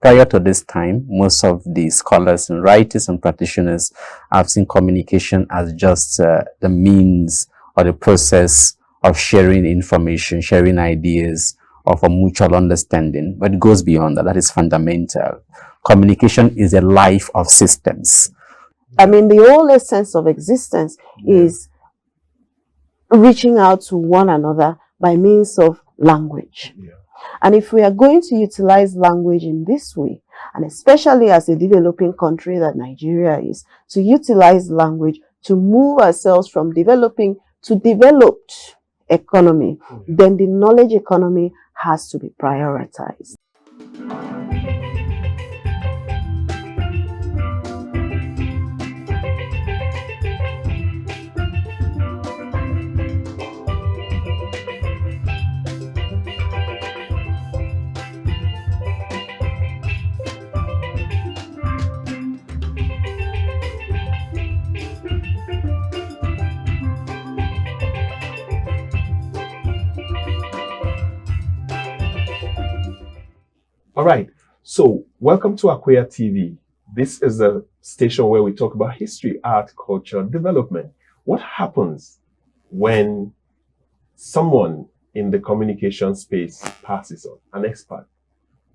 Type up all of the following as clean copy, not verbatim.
prior to this time, most of the scholars and writers and practitioners have seen communication as just the means or the process of sharing information, sharing ideas, of a mutual understanding, but it goes beyond that. That is fundamental. Communication is a life of systems. I mean, the whole essence of existence is reaching out to one another by means of language. And if we are going to utilize language in this way, and especially as a developing country that Nigeria is, to utilize language to move ourselves from developing to developed economy, then the knowledge economy has to be prioritized. All right, so welcome to Akweya TV. This is a station where we talk about history, art, culture, development. What happens when someone in the communication space passes on, an expert?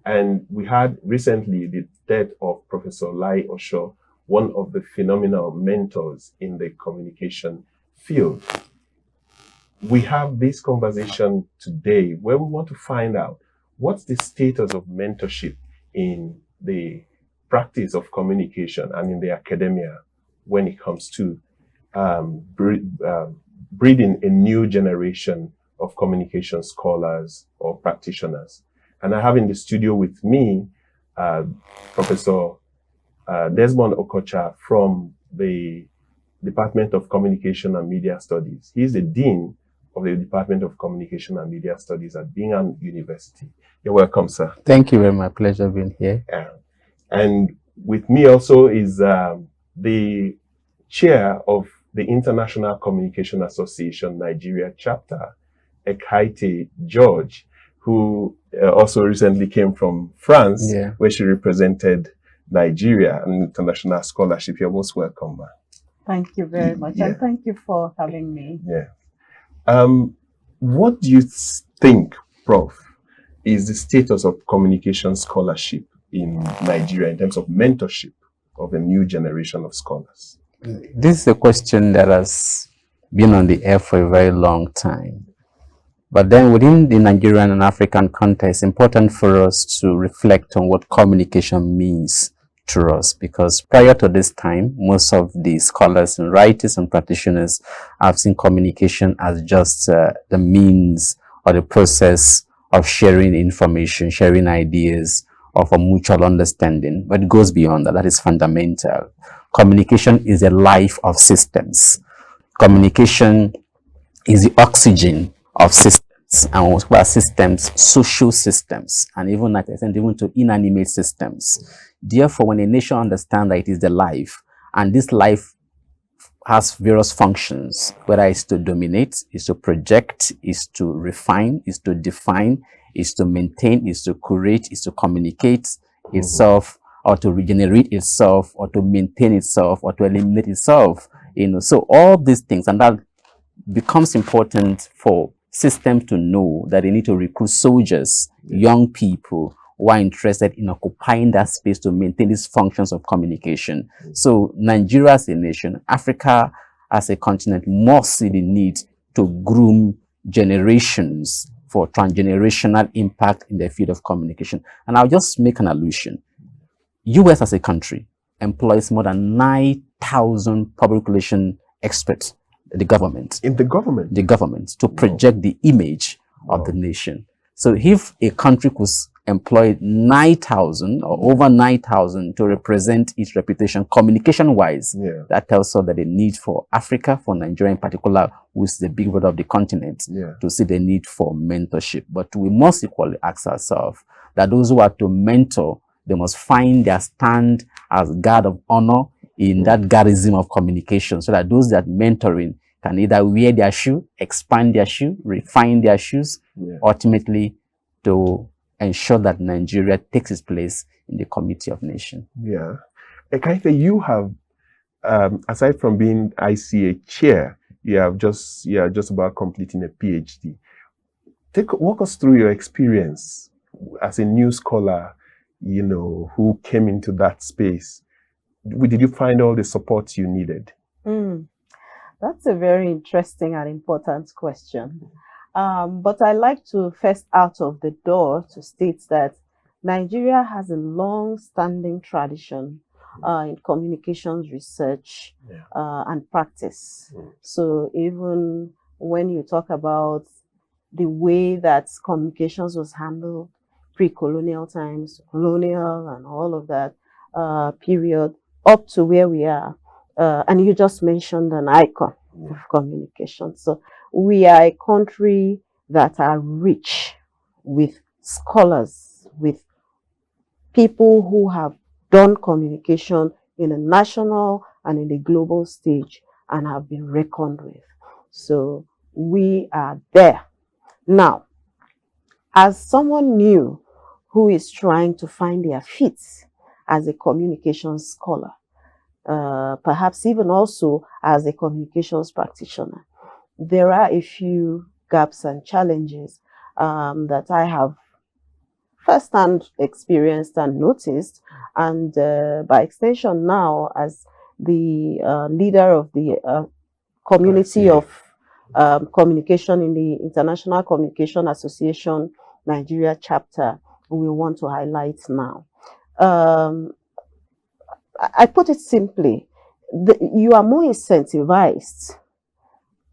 And we had recently the death of Professor Lai Osho, one of the phenomenal mentors in the communication field. We have this conversation today where we want to find out what's the status of mentorship in the practice of communication and in the academia when it comes to breeding a new generation of communication scholars or practitioners. And I have in the studio with me Professor Desmond Okocha from the Department of Communication and Media Studies. He's the Dean of the Department of Communication and Media Studies at Bingham University. You're welcome, sir. Thank you very much. Pleasure being here. And with me also is the chair of the International Communication Association Nigeria chapter, Ekaite George, who also recently came from France, where she represented Nigeria and international scholarship. You're most welcome, man. Thank you very much, and thank you for having me. What do you think, Prof, is the status of communication scholarship in Nigeria in terms of mentorship of a new generation of scholars? This is a question that has been on the air for a very long time. But then within the Nigerian and African context, it's important for us to reflect on what communication means to us, because prior to this time, most of the scholars and writers and practitioners have seen communication as just the means or the process of sharing information, sharing ideas, of a mutual understanding, but it goes beyond that. That is fundamental. Communication is a life of systems. Communication is the oxygen of systems, and what are systems? Social systems, and even at extent, even to inanimate systems. Therefore, when a nation understands that it is the life, and this life has various functions, whether it's to dominate, is to project, is to refine, is to define, is to maintain, is to curate, is to communicate itself, or to regenerate itself, or to maintain itself, or to eliminate itself. So all these things, and that becomes important for systems to know that they need to recruit soldiers, young people who are interested in occupying that space to maintain these functions of communication. So Nigeria as a nation, Africa as a continent must see the need to groom generations for transgenerational impact in the field of communication. And I'll just make an allusion. US as a country employs more than 9,000 public relation experts, the government. In the government? The government, to project the image of the nation. So if a country could employ 9,000 or over 9,000 to represent its reputation communication-wise, that tells us that the need for Africa, for Nigeria in particular, who is the big brother of the continent, to see the need for mentorship. But we must equally ask ourselves that those who are to mentor, they must find their stand as guard of honor in that garrison of communication, so that those that mentoring can either wear their shoe, expand their shoe, refine their shoes, ultimately to ensure that Nigeria takes its place in the community of nations. Yeah. Akweya, you have, aside from being ICA chair, you are just about completing a PhD. Walk us through your experience as a new scholar, you know, who came into that space. Did you find all the support you needed? That's a very interesting and important question. But I like to first out of the door to state that Nigeria has a long-standing tradition in communications research and practice. So even when you talk about the way that communications was handled pre-colonial times, colonial and all of that period up to where we are, and you just mentioned an icon of communication. So we are a country that are rich with scholars, with people who have done communication in a national and in the global stage and have been reckoned with. So we are there. Now, as someone new who is trying to find their feet as a communications scholar, perhaps even also as a communications practitioner, there are a few gaps and challenges that I have firsthand experienced and noticed, and by extension now as the leader of the community of communication in the International Communication Association Nigeria chapter, we want to highlight now. I put it simply, you are more incentivized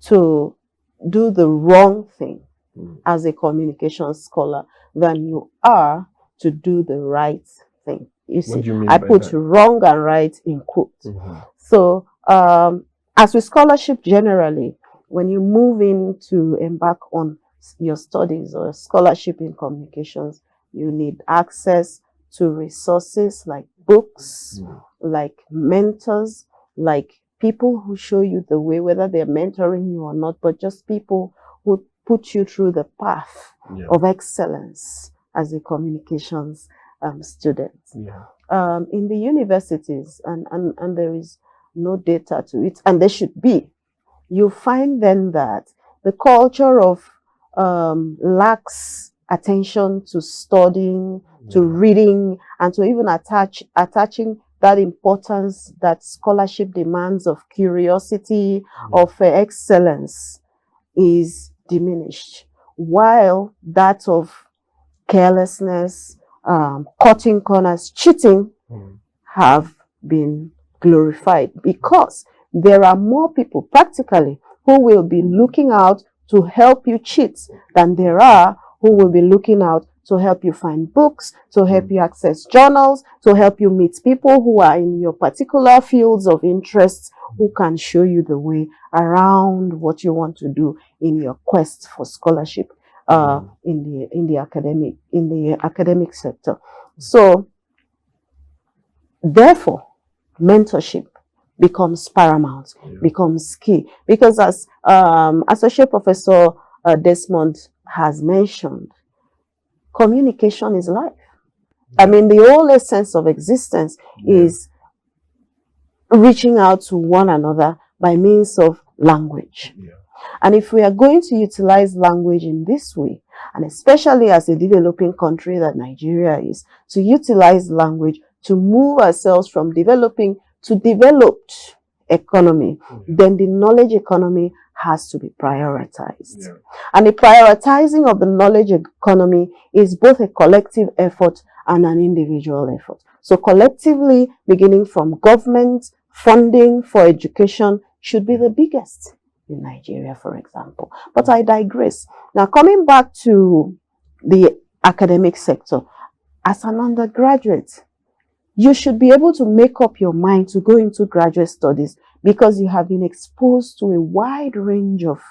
to do the wrong thing as a communications scholar than you are to do the right thing. You see, I put wrong and right in quotes. So, as with scholarship generally, when you move in to embark on your studies or scholarship in communications, you need access to resources like books, like mentors, like people who show you the way, whether they're mentoring you or not, but just people who put you through the path of excellence as a communications student. In the universities, and there is no data to it, and there should be, you find then that the culture of lax attention to studying, to reading, and to even attaching that importance that scholarship demands of curiosity, of excellence, is diminished, while that of carelessness, cutting corners, cheating have been glorified, because there are more people practically who will be looking out to help you cheat than there are who will be looking out to help you find books, to help you access journals, to help you meet people who are in your particular fields of interest, who can show you the way around what you want to do in your quest for scholarship in the academic sector. So therefore, mentorship becomes paramount, becomes key, because as Associate Professor Desmond has mentioned, communication is life. I mean, the whole essence of existence is reaching out to one another by means of language. And if we are going to utilize language in this way, and especially as a developing country that Nigeria is, to utilize language to move ourselves from developing to developed economy, then the knowledge economy has to be prioritized. And the prioritizing of the knowledge economy is both a collective effort and an individual effort. So collectively, beginning from government, funding for education should be the biggest in Nigeria, for example. But I digress. Now, coming back to the academic sector, as an undergraduate, you should be able to make up your mind to go into graduate studies because you have been exposed to a wide range of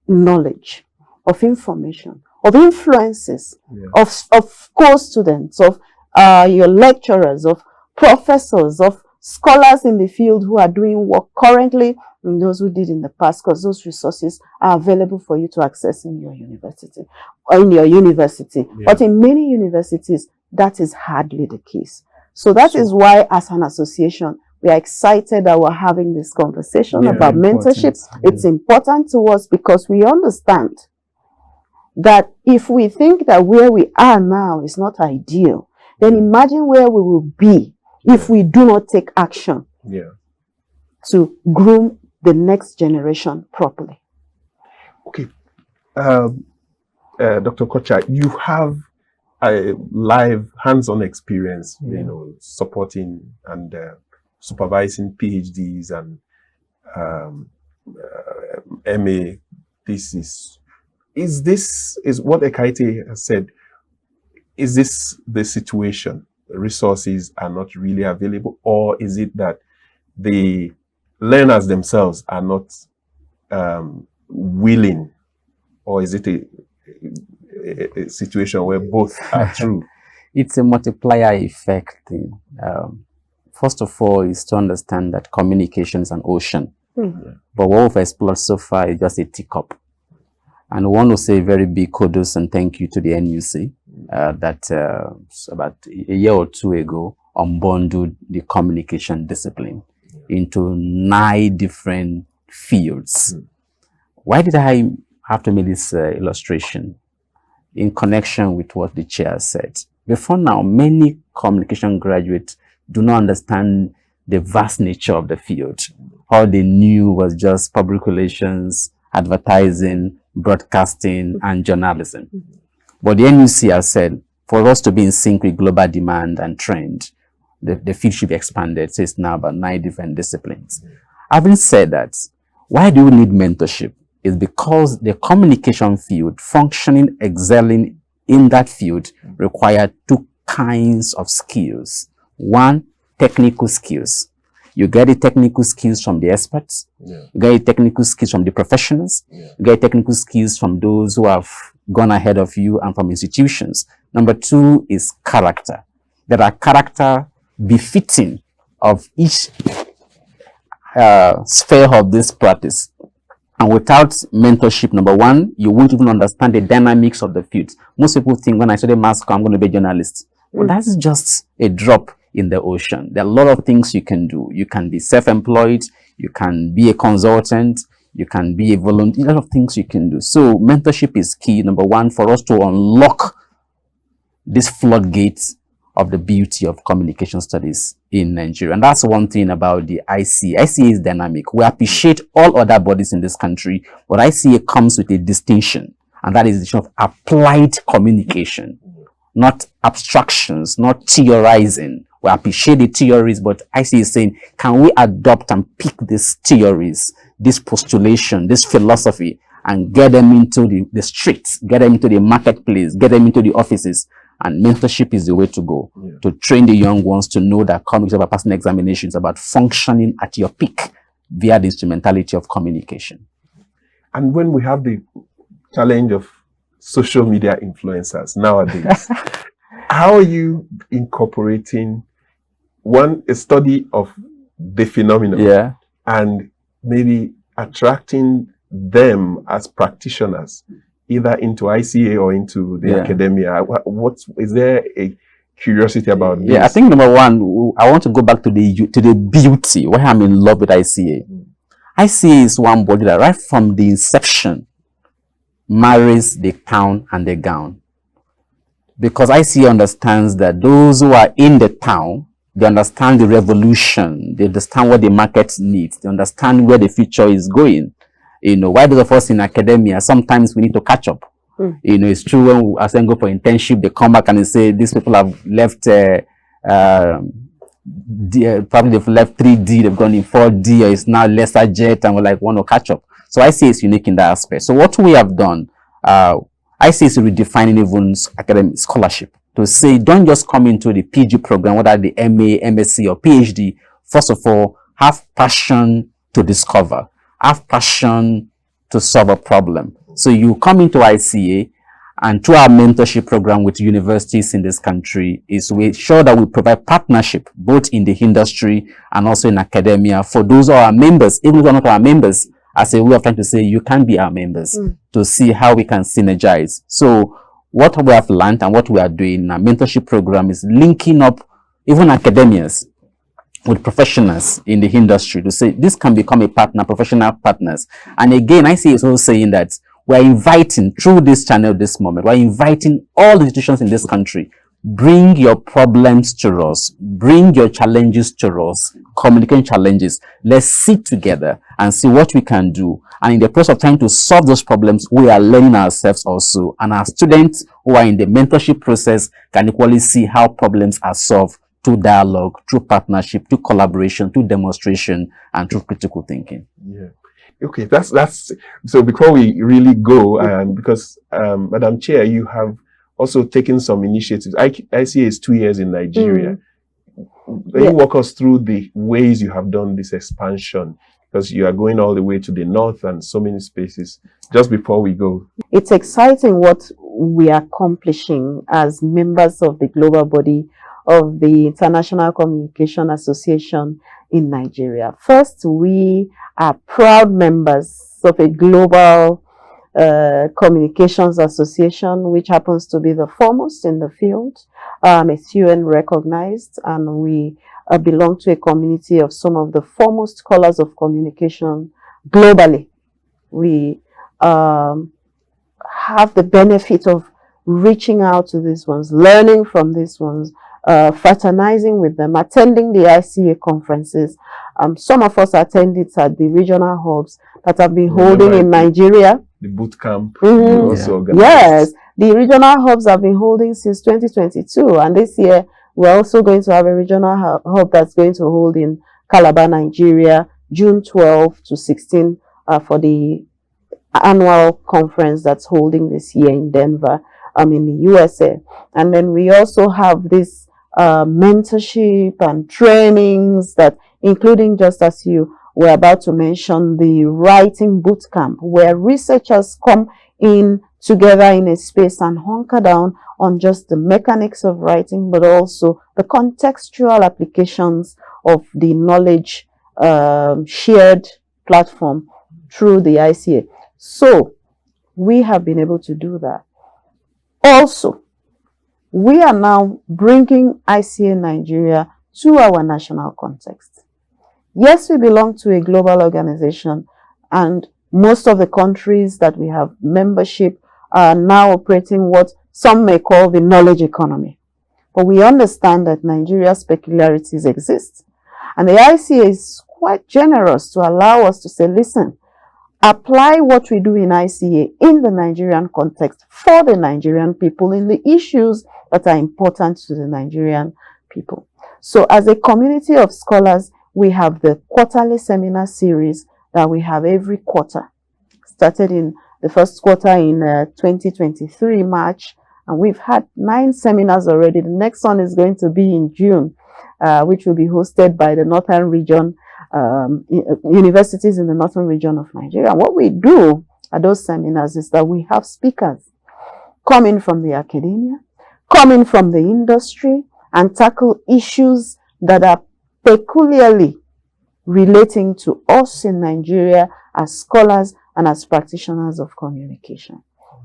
knowledge, of information, of influences, of co-students, of your lecturers, of professors, of scholars in the field who are doing work currently and those who did in the past, because those resources are available for you to access in your university or in your university. Yeah. But in many universities, that is hardly the case. So that is why, as an association, we are excited that we're having this conversation about mentorship. It's important to us because we understand that if we think that where we are now is not ideal, then imagine where we will be if we do not take action to groom the next generation properly. Okay. Dr. Kocha, you have a live hands-on experience, you know, supporting and supervising PhDs and MA thesis. Is what Ekaite has said, is this the situation? The resources are not really available, or is it that the learners themselves are not willing, or is it a situation where both are true? It's a multiplier effect thing. First of all, is to understand that communication is an ocean. But what we've explored so far is just a teacup. And I want to say very big kudos and thank you to the NUC that about a year or two ago unbundled the communication discipline into 9 different fields. Why did I have to make this illustration? In connection with what the chair said. Before now, many communication graduates do not understand the vast nature of the field. All they knew was just public relations, advertising, broadcasting, and journalism. But the NUC has said, for us to be in sync with global demand and trend, the field should be expanded. So it's now about 9 different disciplines. Having said that, why do we need mentorship? Is because the communication field, functioning, excelling in that field, require 2 kinds of skills. 1, technical skills. You get the technical skills from the experts. You get the technical skills from the professionals. You get technical skills from those who have gone ahead of you and from institutions. Number 2 is character. There are character befitting of each sphere of this practice. And without mentorship, number 1, you won't even understand the dynamics of the field. Most people think when I study mass comm, I'm going to be a journalist. Well, that's just a drop in the ocean. There are a lot of things you can do. You can be self-employed. You can be a consultant. You can be a volunteer. A lot of things you can do. So mentorship is key, number 1, for us to unlock this floodgates of the beauty of communication studies in Nigeria. And that's one thing about the ICA. ICA is dynamic. We appreciate all other bodies in this country, but ICA comes with a distinction, and that is the distinction of applied communication, not abstractions, not theorizing. We appreciate the theories, but ICA is saying, can we adopt and pick these theories, this postulation, this philosophy, and get them into the streets, get them into the marketplace, get them into the offices? And mentorship is the way to go, to train the young ones to know that communication about personal examinations, about functioning at your peak via the instrumentality of communication. And when we have the challenge of social media influencers nowadays, how are you incorporating a study of the phenomenon and maybe attracting them as practitioners either into ICA or into the academia? What is there a curiosity about this? I think number 1, I want to go back to the beauty why I'm in love with ICA. ICA is one body that right from the inception marries the town and the gown. Because ICA understands that those who are in the town, they understand the revolution, they understand what the market needs, they understand where the future is going. You know, why those of us in academia, sometimes we need to catch up. You know, it's true when we go for internship, they come back and they say, these people have left, probably they've left 3D, they've gone in 4D, or it's now lesser jet, and we're like, want to catch up. So I say it's unique in that aspect. So what we have done, I say it's redefining even academic scholarship. To say, don't just come into the PG program, whether the MA, MSc, or PhD. First of all, have passion to discover. Have passion to solve a problem. So you come into ICA And through our mentorship program with universities in this country is we ensure that we provide partnership both in the industry and also in academia for those who are our members, even if they're not our members, as a way of trying to say you can be our members, to see how we can synergize. So what we have learned and what we are doing in our mentorship program is linking up even academias with professionals in the industry to say this can become a partner, professional partners. And again, I see it's also saying that we're inviting, through this channel this moment, we're inviting all the institutions in this country, bring your problems to us, bring your challenges to us, communication challenges. Let's sit together and see what we can do. And in the process of trying to solve those problems, we are learning ourselves also. And our students who are in the mentorship process can equally see how problems are solved through dialogue, through partnership, through collaboration, through demonstration, and through critical thinking. Yeah. Okay, that's so. Before we really go, and because Madam Chair, you have also taken some initiatives. ICA is 2 years in Nigeria. Can you walk us through the ways you have done this expansion? Because you are going all the way to the north and so many spaces. Just before we go, it's exciting what we are accomplishing as members of the global body of the International Communication Association in Nigeria. First, we are proud members of a global communications association, which happens to be the foremost in the field. It's UN recognized, and we belong to a community of some of the foremost scholars of communication globally. We have the benefit of reaching out to these ones, learning from these ones, fraternizing with them, attending the ICA conferences. Some of us attended at the regional hubs that have been holding in Nigeria. The boot camp you also organized. Yes, the regional hubs have been holding since 2022, and this year we're also going to have a regional hub that's going to hold in Calabar, Nigeria, June 12 to 16 for the annual conference that's holding this year in Denver, in the USA. And then we also have this mentorship and trainings that, including, just as you were about to mention, the writing boot camp, where researchers come in together in a space and hunker down on just the mechanics of writing, but also the contextual applications of the knowledge shared platform through the ICA. So we have been able to do that. Also, we are now bringing ICA Nigeria to our national context. Yes, we belong to a global organization, and most of the countries that we have membership are now operating what some may call the knowledge economy. But we understand that Nigeria's peculiarities exist. And the ICA is quite generous to allow us to say, listen, apply what we do in ICA in the Nigerian context for the Nigerian people in the issues that are important to the Nigerian people. So as a community of scholars, we have the quarterly seminar series that we have every quarter. Started in the first quarter in 2023, March, and we've had 9 seminars already. The next one is going to be in June, which will be hosted by the Northern Region, universities in the Northern Region of Nigeria. And what we do at those seminars is that we have speakers coming from the academia, coming from the industry, and tackle issues that are peculiarly relating to us in Nigeria as scholars and as practitioners of communication.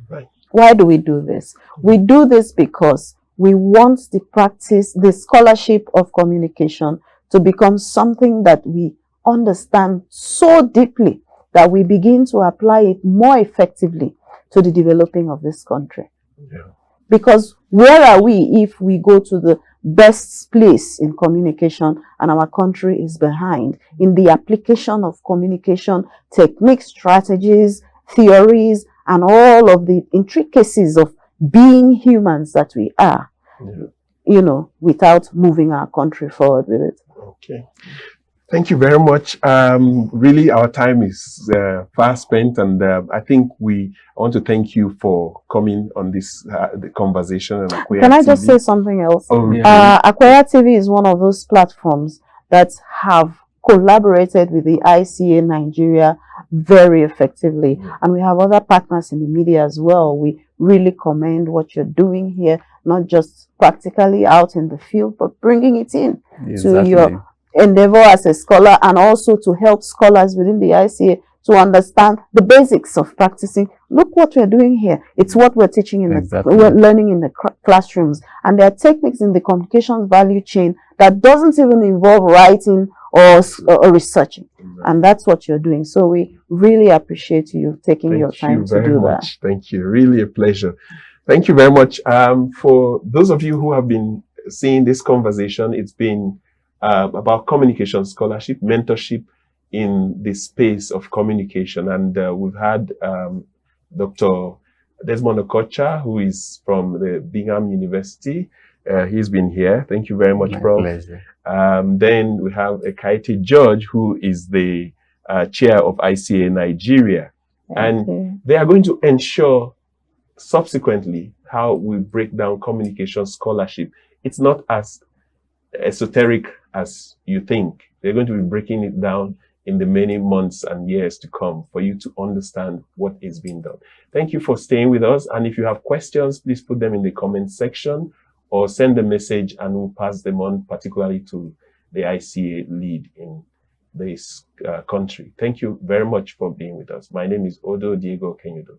Right. Why do we do this? We do this because we want the practice, the scholarship of communication to become something that we understand so deeply that we begin to apply it more effectively to the developing of this country. Yeah. Because where are we if we go to the best place in communication and our country is behind in the application of communication techniques, strategies, theories, and all of the intricacies of being humans that we are, without moving our country forward with it. Okay. Thank you very much. Really, our time is fast spent, and I think I want to thank you for coming on this the conversation on Akweya Can I TV. just say something else? Oh, yeah. Akweya TV is one of those platforms that have collaborated with the ICA Nigeria very effectively. And we have other partners in the media as well. We really commend what you're doing here, not just practically out in the field, but bringing it in to your endeavor as a scholar, and also to help scholars within the ICA to understand the basics of practicing. Look what we're doing here. It's what we're teaching in we're learning in the classrooms. And there are techniques in the communications value chain that doesn't even involve writing or researching. And that's what you're doing. So we really appreciate you taking your time to do that. Thank you. Really a pleasure. Thank you very much. For those of you who have been seeing this conversation, it's been about communication scholarship, mentorship in the space of communication. And we've had Dr. Desmond Okocha, who is from the Bingham University. He's been here. Thank you very much, Prof. Pleasure. Then we have Ekaete George, who is the chair of ICA Nigeria. And they are going to ensure subsequently how we break down communication scholarship. It's not as esoteric as you think. They're going to be breaking it down in the many months and years to come for you to understand what is being done. Thank you for staying with us. And if you have questions, please put them in the comment section or send a message and we'll pass them on, particularly to the ICA lead in this country. Thank you very much for being with us. My name is Odo Diego Kenyudo.